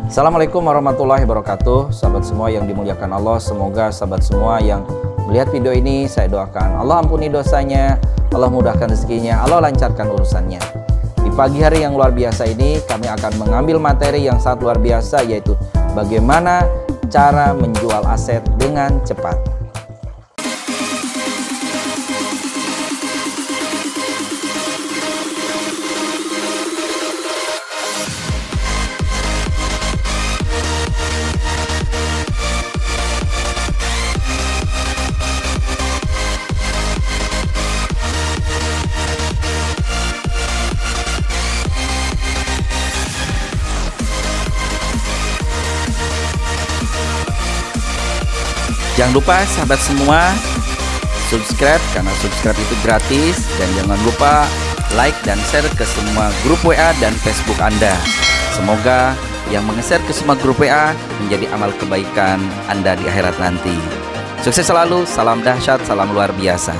Assalamualaikum warahmatullahi wabarakatuh. Sahabat semua yang dimuliakan Allah, semoga sahabat semua yang melihat video ini, saya doakan Allah ampuni dosanya, Allah mudahkan rezekinya, Allah lancarkan urusannya. Di pagi hari yang luar biasa ini, kami akan mengambil materi yang sangat luar biasa, yaitu bagaimana cara menjual aset dengan cepat. Jangan lupa sahabat semua subscribe, karena subscribe itu gratis, dan jangan lupa like dan share ke semua grup WA dan Facebook Anda. Semoga yang menge-share ke semua grup WA menjadi amal kebaikan Anda di akhirat nanti. Sukses selalu, salam dahsyat, salam luar biasa.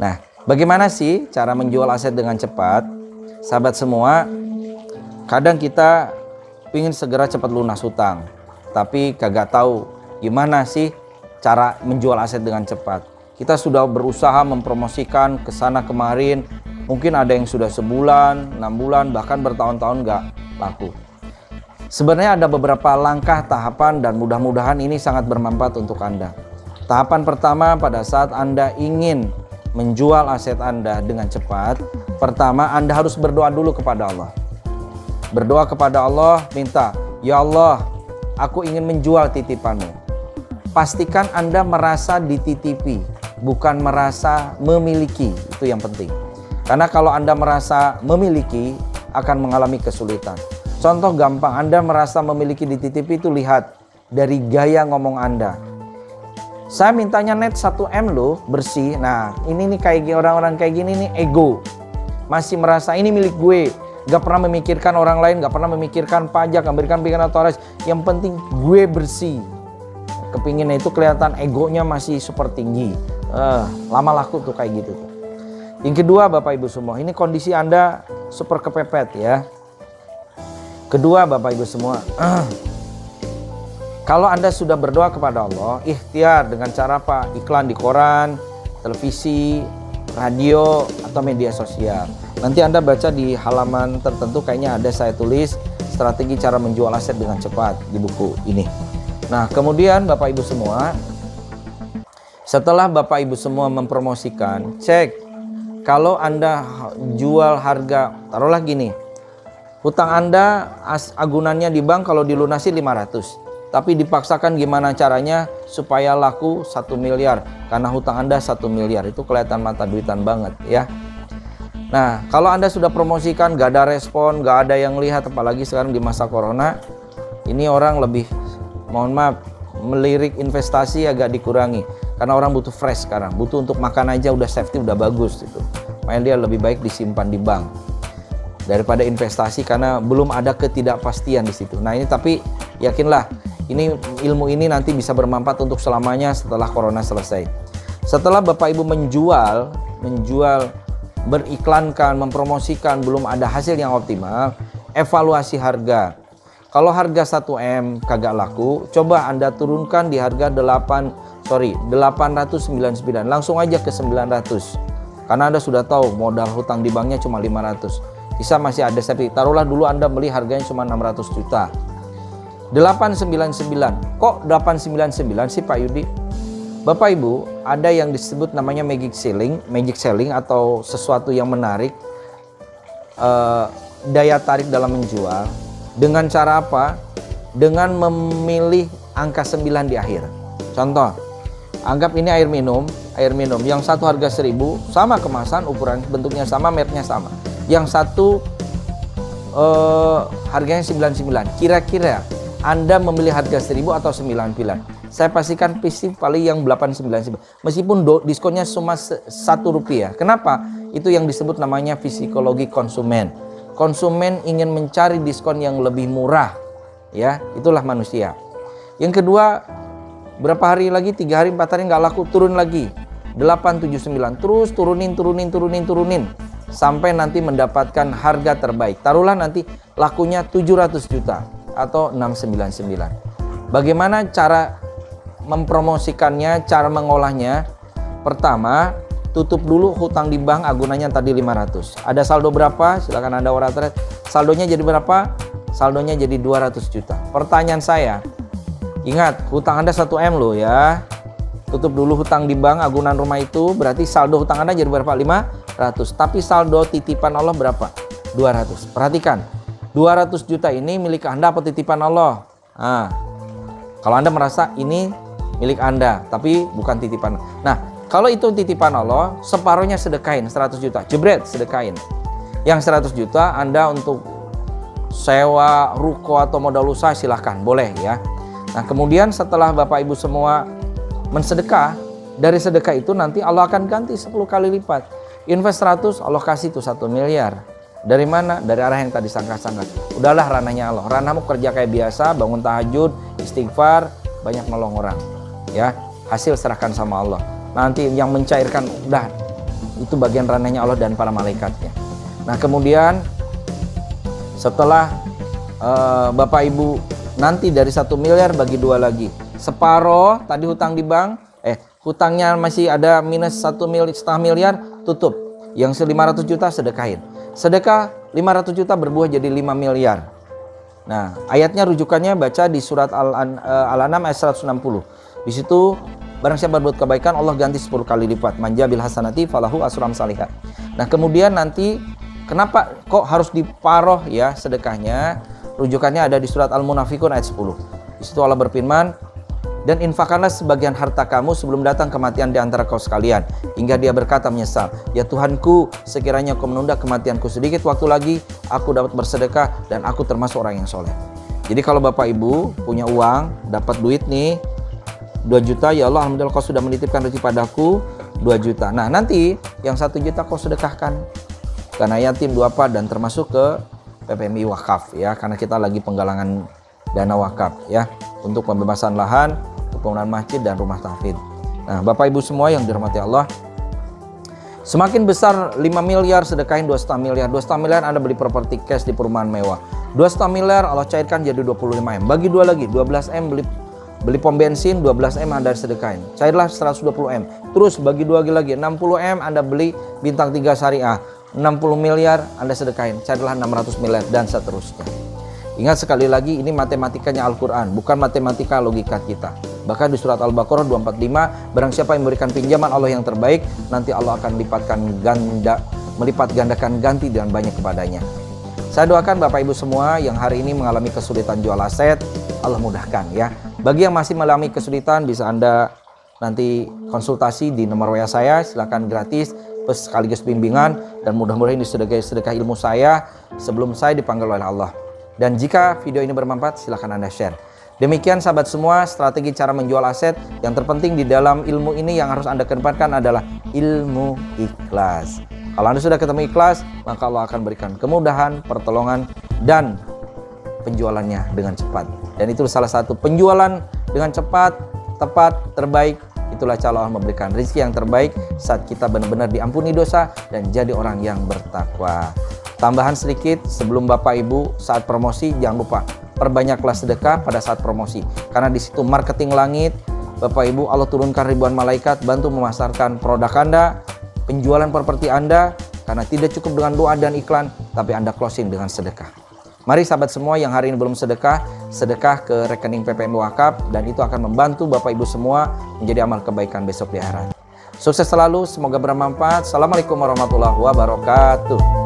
Nah, bagaimana sih cara menjual aset dengan cepat? Sahabat semua, kadang kita ingin segera cepat lunas hutang, tapi kagak tahu gimana sih cara menjual aset dengan cepat. Kita sudah berusaha mempromosikan ke sana kemarin, mungkin ada yang sudah sebulan, 6 bulan, bahkan bertahun-tahun nggak laku. Sebenarnya ada beberapa langkah tahapan dan mudah-mudahan ini sangat bermanfaat untuk Anda. Tahapan pertama, pada saat Anda ingin menjual aset Anda dengan cepat, pertama Anda harus berdoa dulu kepada Allah. Berdoa kepada Allah, minta, ya Allah, aku ingin menjual titipanmu. Pastikan Anda merasa dititipi, bukan merasa memiliki. Itu yang penting. Karena kalau Anda merasa memiliki, akan mengalami kesulitan. Contoh gampang, Anda merasa memiliki dititipi itu lihat dari gaya ngomong Anda. Saya mintanya net 1M loh, bersih. Nah, ini nih kayak orang-orang kayak gini nih ego. Masih merasa ini milik gue. Gak pernah memikirkan orang lain, gak pernah memikirkan pajak, memberikan pikiran atau res. Yang penting gue bersih. Kepinginnya itu kelihatan egonya masih super tinggi. Lama laku tuh kayak gitu tuh. Yang kedua, Bapak Ibu semua, ini kondisi Anda super kepepet ya. Kedua, Bapak Ibu semua, kalau Anda sudah berdoa kepada Allah, ikhtiar dengan cara apa? Iklan di koran, televisi, radio, atau media sosial. Nanti Anda baca di halaman tertentu, kayaknya ada saya tulis strategi cara menjual aset dengan cepat di buku ini. Nah, kemudian Bapak Ibu semua, setelah Bapak Ibu semua mempromosikan, cek kalau Anda jual harga, taruhlah gini, hutang Anda agunannya di bank kalau dilunasi 500. Tapi dipaksakan gimana caranya supaya laku 1 miliar. Karena hutang Anda 1 miliar. Itu kelihatan mata duitan banget ya. Nah, kalau Anda sudah promosikan gak ada respon, gak ada yang lihat, apalagi sekarang di masa corona, ini orang lebih, mohon maaf, melirik investasi agak dikurangi. Karena orang butuh fresh sekarang. Butuh untuk makan aja udah safety, udah bagus gitu. Makanya dia lebih baik disimpan di bank daripada investasi, karena belum ada ketidakpastian di situ. Nah ini, tapi yakinlah, ini ilmu ini nanti bisa bermanfaat untuk selamanya setelah corona selesai. Setelah Bapak Ibu menjual, beriklankan, mempromosikan, belum ada hasil yang optimal, evaluasi harga. Kalau harga 1M kagak laku, coba Anda turunkan di harga 899, langsung aja ke 900. Karena Anda sudah tahu modal hutang di banknya cuma 500. Bisa masih ada safety. Taruhlah dulu Anda beli harganya cuma 600 juta. 899. Kok 899 sih Pak Yudi? Bapak Ibu, ada yang disebut namanya magic selling atau sesuatu yang menarik, daya tarik dalam menjual. Dengan cara apa? Dengan memilih angka 9 di akhir. Contoh, anggap ini air minum yang satu harga 1000, sama kemasan, ukuran bentuknya sama, mereknya sama. Yang satu harganya 99. Kira-kira Anda memilih harga 1000 atau 99? Saya pastikan pasti paling yang 899. Meskipun diskonnya cuma Rp1. Kenapa? Itu yang disebut namanya psikologi konsumen. Konsumen ingin mencari diskon yang lebih murah. Ya, itulah manusia. Yang kedua, berapa hari lagi, 3 hari 4 hari nggak laku, turun lagi. 879, terus turunin sampai nanti mendapatkan harga terbaik. Taruhlah nanti lakunya 700 juta atau 699. Bagaimana cara mempromosikannya, cara mengolahnya? Pertama, tutup dulu hutang di bank agunannya tadi 500. Ada saldo berapa? Silakan Anda order. Saldonya jadi berapa? Saldonya jadi 200 juta. Pertanyaan saya, ingat hutang Anda 1 M loh ya. Tutup dulu hutang di bank agunan rumah itu, berarti saldo hutang Anda jadi berapa? 500. Tapi saldo titipan Allah berapa? 200. Perhatikan, 200 juta ini milik Anda apa titipan Allah? Nah, kalau Anda merasa ini milik Anda, tapi bukan titipan. Nah, kalau itu titipan Allah, separuhnya sedekahin 100 juta. Jebret, sedekahin. Yang 100 juta Anda untuk sewa, ruko atau modal usaha silahkan, boleh ya. Nah, kemudian setelah Bapak Ibu semua mensedekah, dari sedekah itu nanti Allah akan ganti 10 kali lipat. Invest 100, Allah kasih tuh 1 miliar. Dari mana? Dari arah yang tadi sangka-sangka. Udahlah, ranahnya Allah. Ranahmu kerja kayak biasa, bangun tahajud, istighfar, banyak nolong orang. Ya, hasil serahkan sama Allah. Nanti yang mencairkan, udah, itu bagian ranahnya Allah dan para malaikatnya. Nah, kemudian setelah Bapak Ibu nanti dari 1 miliar bagi 2 lagi. Separoh tadi hutang di bank, hutangnya masih ada minus 1,5 miliar, tutup. Yang 500 juta sedekahin. Sedekah 500 juta berbuah jadi 5 miliar. Nah, ayatnya rujukannya baca di surat Al-An'am ayat 160. Di situ barang siapa berbuat kebaikan Allah ganti 10 kali lipat. Manja bil hasanati falahu asram salihah. Nah, kemudian nanti kenapa kok harus diparoh ya sedekahnya? Rujukannya ada di surat Al-Munafikun ayat 10. Di situ Allah berfirman, dan infakkanlah sebagian harta kamu sebelum datang kematian di antara kau sekalian, hingga dia berkata menyesal, ya Tuhanku, sekiranya kau menunda kematianku sedikit waktu lagi, aku dapat bersedekah dan aku termasuk orang yang soleh. Jadi kalau Bapak Ibu punya uang, dapat duit nih 2 juta, ya Allah alhamdulillah kau sudah menitipkan rezeki padaku 2 juta. Nah, nanti yang 1 juta kau sedekahkan karena yatim, duafa, dan termasuk ke PPMI wakaf ya, karena kita lagi penggalangan dana wakaf ya untuk pembebasan lahan, pembangunan masjid dan rumah tahfidz. Nah, Bapak Ibu semua yang dirahmati Allah, semakin besar 5 miliar sedekahin 2,5 miliar. 2,5 miliar Anda beli properti cash di perumahan mewah. 2,5 miliar Allah cairkan jadi 25 M. Bagi 2 lagi, 12 M beli pom bensin, 12 M Anda sedekahin. Cairlah 120 M. Terus bagi 2 lagi, 60 M Anda beli bintang 3 syariah. 60 miliar Anda sedekahin, carilah 600 miliar dan seterusnya. Ingat sekali lagi, ini matematikanya Al-Quran, bukan matematika logika kita. Bahkan di surat Al-Baqarah 245, barang siapa yang memberikan pinjaman Allah yang terbaik, nanti Allah akan melipat gandakan ganti dengan banyak kepadanya. Saya doakan Bapak Ibu semua yang hari ini mengalami kesulitan jual aset, Allah mudahkan ya. Bagi yang masih mengalami kesulitan, bisa Anda nanti konsultasi di nomor WA saya, silakan gratis, sekaligus bimbingan, dan mudah-mudahan ini sedekah ilmu saya sebelum saya dipanggil oleh Allah. Dan jika video ini bermanfaat, silahkan Anda share. Demikian sahabat semua, strategi cara menjual aset. Yang terpenting di dalam ilmu ini yang harus Anda kedepankan adalah ilmu ikhlas. Kalau Anda sudah ketemu ikhlas, maka Allah akan berikan kemudahan, pertolongan, dan penjualannya dengan cepat. Dan itu salah satu penjualan dengan cepat, tepat, terbaik. Itulah cara Allah memberikan rezeki yang terbaik saat kita benar-benar diampuni dosa dan jadi orang yang bertakwa. Tambahan sedikit, sebelum Bapak Ibu saat promosi, jangan lupa perbanyaklah sedekah pada saat promosi. Karena di situ marketing langit, Bapak Ibu, Allah turunkan ribuan malaikat bantu memasarkan produk Anda, penjualan properti Anda, karena tidak cukup dengan doa dan iklan, tapi Anda closing dengan sedekah. Mari sahabat semua yang hari ini belum sedekah, sedekah ke rekening PPMI Wakaf, dan itu akan membantu Bapak Ibu semua menjadi amal kebaikan besok di akhirat. Sukses selalu, semoga bermanfaat. Assalamualaikum warahmatullahi wabarakatuh.